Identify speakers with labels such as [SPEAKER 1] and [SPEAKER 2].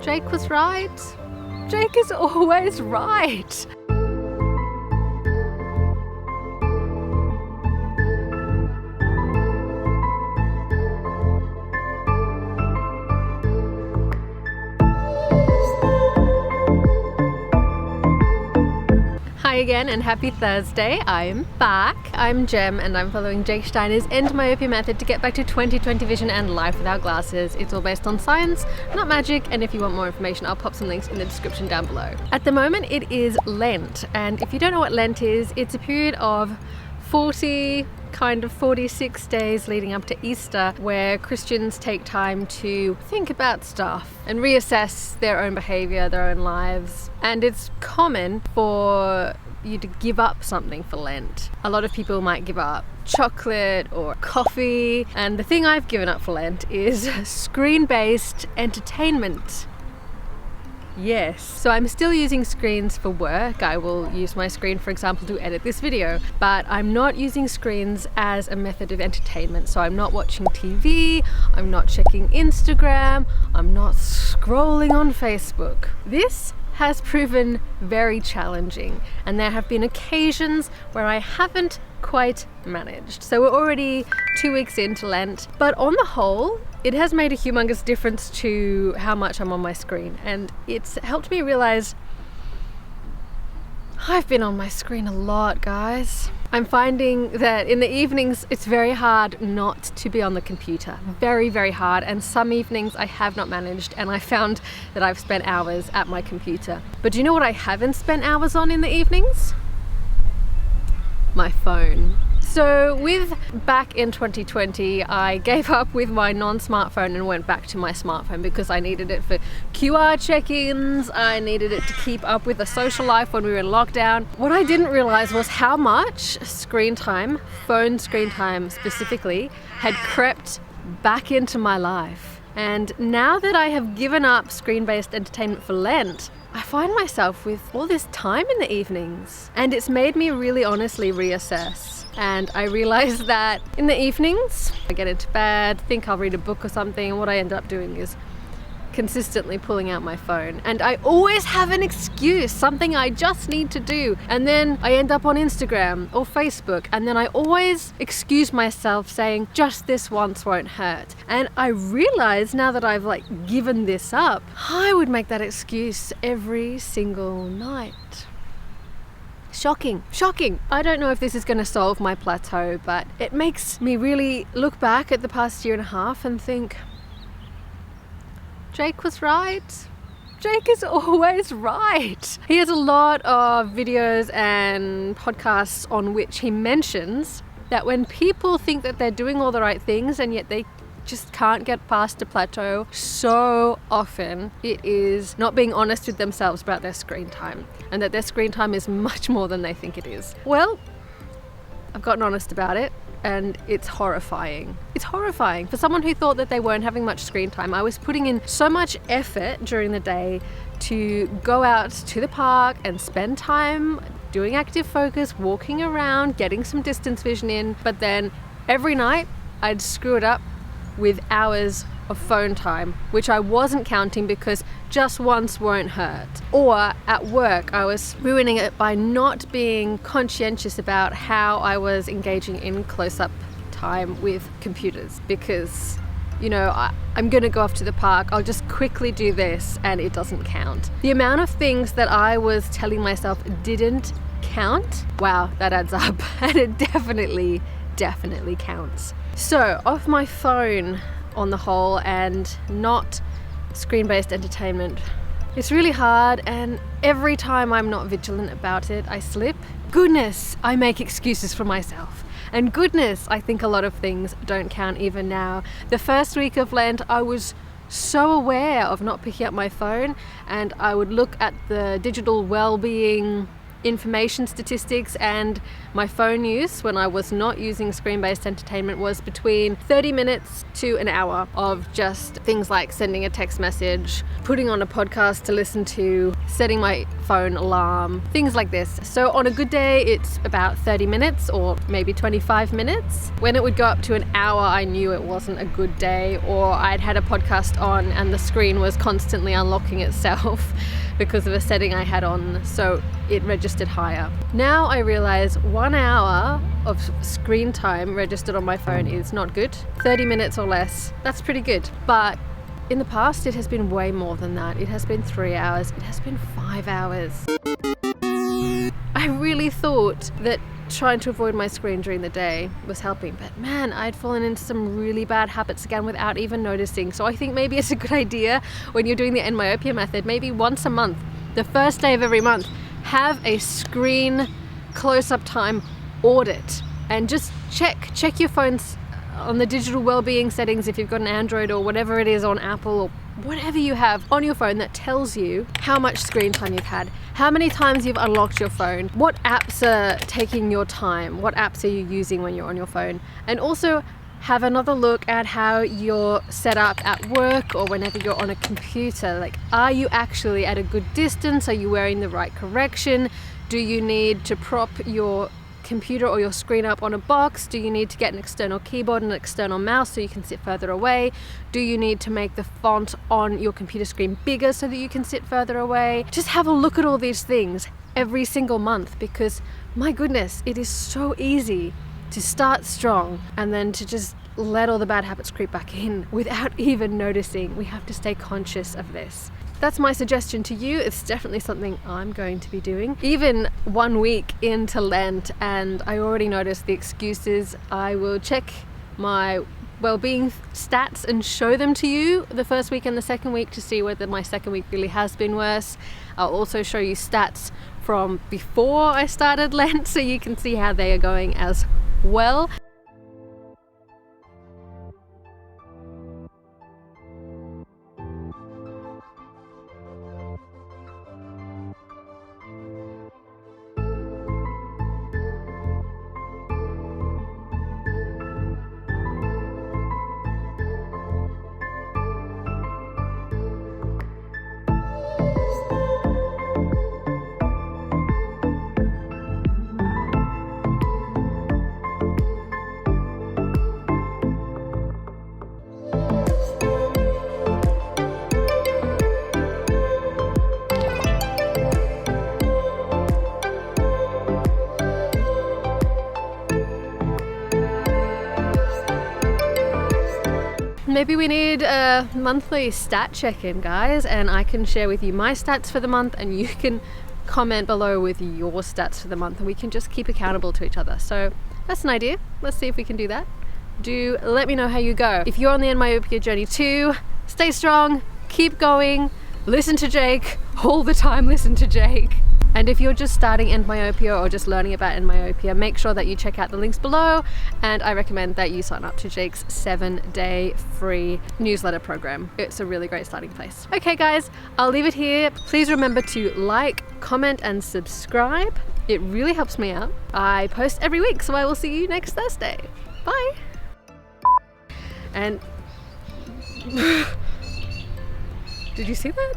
[SPEAKER 1] Jake was right. Jake is always right. Hi again and happy Thursday. I'm back. I'm Jem and I'm following Jake Steiner's EndMyopia method to get back to 20/20 vision and life without glasses. It's all based on science, not magic, and if you want more information, I'll pop some links in the description down below. At the moment, it is Lent, and if you don't know what Lent is, it's a period of 46 days leading up to Easter, where Christians take time to think about stuff and reassess their own behavior, their own lives. And it's common for you to give up something for Lent. A lot of people might give up chocolate or coffee, and the thing I've given up for Lent is screen-based entertainment. Yes, so I'm still using screens for work. I will use my screen, for example, to edit this video, but I'm not using screens as a method of entertainment. So I'm not watching TV, I'm not checking Instagram, I'm not scrolling on Facebook. This has proven very challenging, and there have been occasions where I haven't quite managed. So we're already 2 weeks into Lent, but on the whole, it has made a humongous difference to how much I'm on my screen, and it's helped me realize I've been on my screen a lot, guys. I'm finding that in the evenings it's very hard not to be on the computer. Very, very hard, and some evenings I have not managed, and I found that I've spent hours at my computer. But do you know what I haven't spent hours on in the evenings? My phone. So back in 2020, I gave up with my non-smartphone and went back to my smartphone because I needed it for QR check-ins, I needed it to keep up with the social life when we were in lockdown. What I didn't realize was how much screen time, phone screen time specifically, had crept back into my life. And now that I have given up screen-based entertainment for Lent, I find myself with all this time in the evenings, and it's made me really honestly reassess. And I realized that in the evenings, I get into bed, think I'll read a book or something, and what I end up doing is consistently pulling out my phone. And I always have an excuse, something I just need to do. And then I end up on Instagram or Facebook, and then I always excuse myself saying, just this once won't hurt. And I realize now that I've given this up, I would make that excuse every single night. Shocking. I don't know if this is going to solve my plateau, but it makes me really look back at the past year and a half and think, Jake was right. Jake is always right. He has a lot of videos and podcasts on which he mentions that when people think that they're doing all the right things and yet they just can't get past a plateau, so often it is not being honest with themselves about their screen time, and that their screen time is much more than they think it is. Well, I've gotten honest about it, and it's horrifying. It's horrifying. For someone who thought that they weren't having much screen time, I was putting in so much effort during the day to go out to the park and spend time doing active focus, walking around, getting some distance vision in, but then every night I'd screw it up with hours of phone time, which I wasn't counting because just once won't hurt. Or at work, I was ruining it by not being conscientious about how I was engaging in close-up time with computers because, I'm going to go off to the park, I'll just quickly do this, and it doesn't count. The amount of things that I was telling myself didn't count, wow, that adds up, and it definitely counts. So, off my phone on the whole, and not screen-based entertainment. It's really hard, and every time I'm not vigilant about it, I slip. Goodness, I make excuses for myself. And goodness, I think a lot of things don't count even now. The first week of Lent, I was so aware of not picking up my phone, and I would look at the digital well-being information statistics and my phone use when I was not using screen-based entertainment was between 30 minutes to an hour of just things like sending a text message, putting on a podcast to listen to, setting my phone alarm, things like this. So on a good day, it's about 30 minutes or maybe 25 minutes. When it would go up to an hour, I knew it wasn't a good day, or I'd had a podcast on and the screen was constantly unlocking itself because of a setting I had on, so it registered higher. Now I realize 1 hour of screen time registered on my phone is not good. 30 minutes or less, that's pretty good. But in the past, it has been way more than that. It has been 3 hours, it has been 5 hours. I really thought that trying to avoid my screen during the day was helping, but man, I'd fallen into some really bad habits again without even noticing. So I think maybe it's a good idea when you're doing the EndMyopia method, maybe once a month, the first day of every month, have a screen close-up time audit and just check your phone's on the digital well-being settings if you've got an Android or whatever it is on Apple or whatever you have on your phone that tells you how much screen time you've had, how many times you've unlocked your phone, what apps are taking your time, what apps are you using when you're on your phone, and also have another look at how you're set up at work or whenever you're on a computer. Like, are you actually at a good distance? Are you wearing the right correction? Do you need to prop your computer or your screen up on a box? Do you need to get an external keyboard and an external mouse so you can sit further away? Do you need to make the font on your computer screen bigger so that you can sit further away? Just have a look at all these things every single month, because my goodness, it is so easy to start strong and then to just let all the bad habits creep back in without even noticing. We have to stay conscious of this. That's my suggestion to you. It's definitely something I'm going to be doing. Even 1 week into Lent, and I already noticed the excuses. I will check my well-being stats and show them to you the first week and the second week to see whether my second week really has been worse. I'll also show you stats from before I started Lent so you can see how they are going as well. Maybe we need a monthly stat check-in, guys, and I can share with you my stats for the month and you can comment below with your stats for the month and we can just keep accountable to each other. So that's an idea. Let's see if we can do that. Do let me know how you go. If you're on the EndMyopia journey too, stay strong, keep going, listen to Jake, all the time listen to Jake. And if you're just starting EndMyopia or just learning about EndMyopia, make sure that you check out the links below, and I recommend that you sign up to Jake's 7-day free newsletter program. It's a really great starting place. Okay guys, I'll leave it here. Please remember to like, comment and subscribe. It really helps me out. I post every week, so I will see you next Thursday. Bye. And did you see that?